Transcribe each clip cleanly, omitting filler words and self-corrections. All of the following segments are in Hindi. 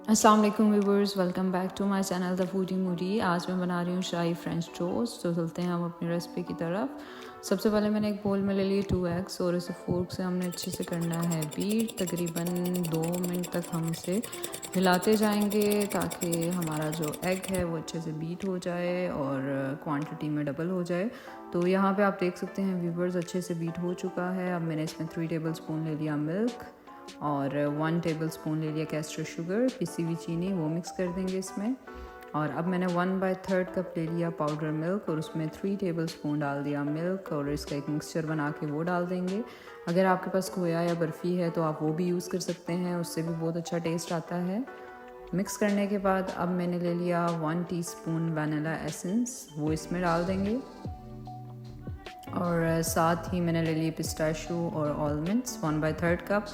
अस्सलाम वालेकुम viewers, welcome back to my channel the foodie moody. आज मैं बना रही हूँ शाही फ्रेंच टोस्ट। तो चलते हैं हम अपनी रेसिपी की तरफ। सबसे पहले मैंने एक बोल में ले लिए 2 एग्स और इसे फोर्क से हमने अच्छे से करना है बीट। तकरीबन 2 मिनट तक हम इसे हिलाते जाएंगे ताकि हमारा जो एग है वो अच्छे से बीट हो जाए और क्वांटिटी में डबल हो जाए। तो यहाँ पे आप देख सकते हैं व्यूअर्स, अच्छे से बीट हो चुका है। अब मैंने इसमें 3 टेबल स्पून ले लिया मिल्क और 1 टेबल स्पून ले लिया कैस्टर शुगर, पिसी हुई चीनी, वो मिक्स कर देंगे इसमें। और अब मैंने 1/3 कप ले लिया पाउडर मिल्क और उसमें 3 टेबल स्पून डाल दिया मिल्क और इसका एक मिक्सचर बना के वो डाल देंगे। अगर आपके पास खोया या बर्फ़ी है तो आप वो भी यूज़ कर सकते हैं, उससे भी बहुत अच्छा टेस्ट आता है। मिक्स करने के बाद अब मैंने ले लिया 1 टीस्पून वनीला एसेंस, वो इसमें डाल देंगे। और साथ ही मैंने ले लिए पिस्ताशू और आलमंड्स 1/3 कप,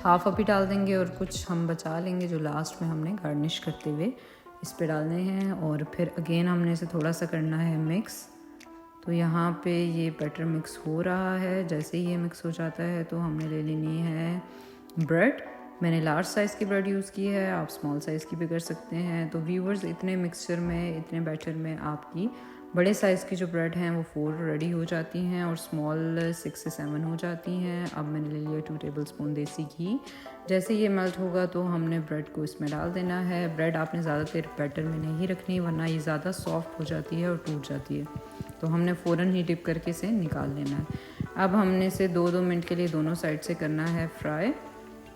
हाफ अभी डाल देंगे और कुछ हम बचा लेंगे जो लास्ट में हमने गार्निश करते हुए इस पे डालने हैं। और फिर अगेन हमने इसे थोड़ा सा करना है मिक्स। तो यहाँ पे ये बैटर मिक्स हो रहा है। जैसे ही ये मिक्स हो जाता है तो हमने ले लेनी है ब्रेड। मैंने लार्ज साइज़ की ब्रेड यूज़ की है, आप स्मॉल साइज़ की भी कर सकते हैं। तो व्यूवर्स, इतने मिक्सचर में, इतने बैटर में आपकी बड़े साइज़ की जो ब्रेड हैं वो 4 रेडी हो जाती हैं और स्मॉल 6 से 7 हो जाती हैं। अब मैंने ले लिया 2 टेबल स्पून देसी घी। जैसे ये मेल्ट होगा तो हमने ब्रेड को इसमें डाल देना है। ब्रेड आपने ज़्यादा देर बैटर में नहीं रखनी, वरना ये ज़्यादा सॉफ्ट हो जाती है और टूट जाती है। तो हमने फ़ौरन ही डिप करके इसे निकाल लेना है। अब हमने इसे 2-2 मिनट के लिए दोनों साइड से करना है फ्राई।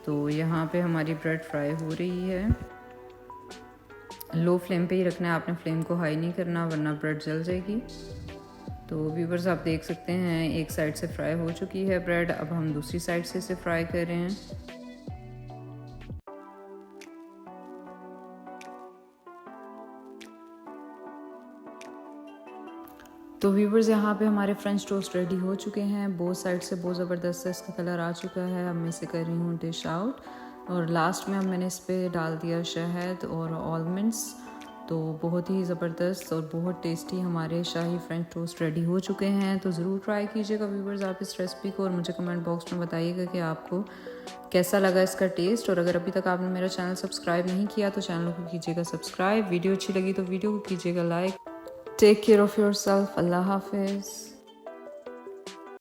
तो यहाँ पे हमारी ब्रेड फ्राई हो रही है। लो फ्लेम पे ही रखना है, आपने फ्लेम को हाई नहीं करना वरना ब्रेड जल जाएगी। तो व्यूवर्स, आप देख सकते हैं एक साइड से फ्राई हो चुकी है ब्रेड। अब हम दूसरी साइड से इसे फ्राई कर रहे हैं। तो व्यूवर्स, यहाँ पे हमारे फ्रेंच टोस्ट रेडी हो चुके हैं। बोथ साइड से बहुत ज़बरदस्त इसका कलर आ चुका है। अब मैं इसे कर रही हूँ डिश आउट और लास्ट में अब मैंने इस पर डाल दिया शहद और आलमंड्स। तो बहुत ही ज़बरदस्त और बहुत टेस्टी हमारे शाही फ्रेंच टोस्ट रेडी हो चुके हैं। तो ज़रूर ट्राई कीजिएगा व्यूवर्स आप इस रेसिपी को और मुझे कमेंट बॉक्स में बताइएगा कि आपको कैसा लगा इसका टेस्ट। और अगर अभी तक आपने मेरा चैनल सब्सक्राइब नहीं किया तो चैनल को कीजिएगा सब्सक्राइब। वीडियो अच्छी लगी तो वीडियो को कीजिएगा like. Take care of yourself. Allah हाफिज़।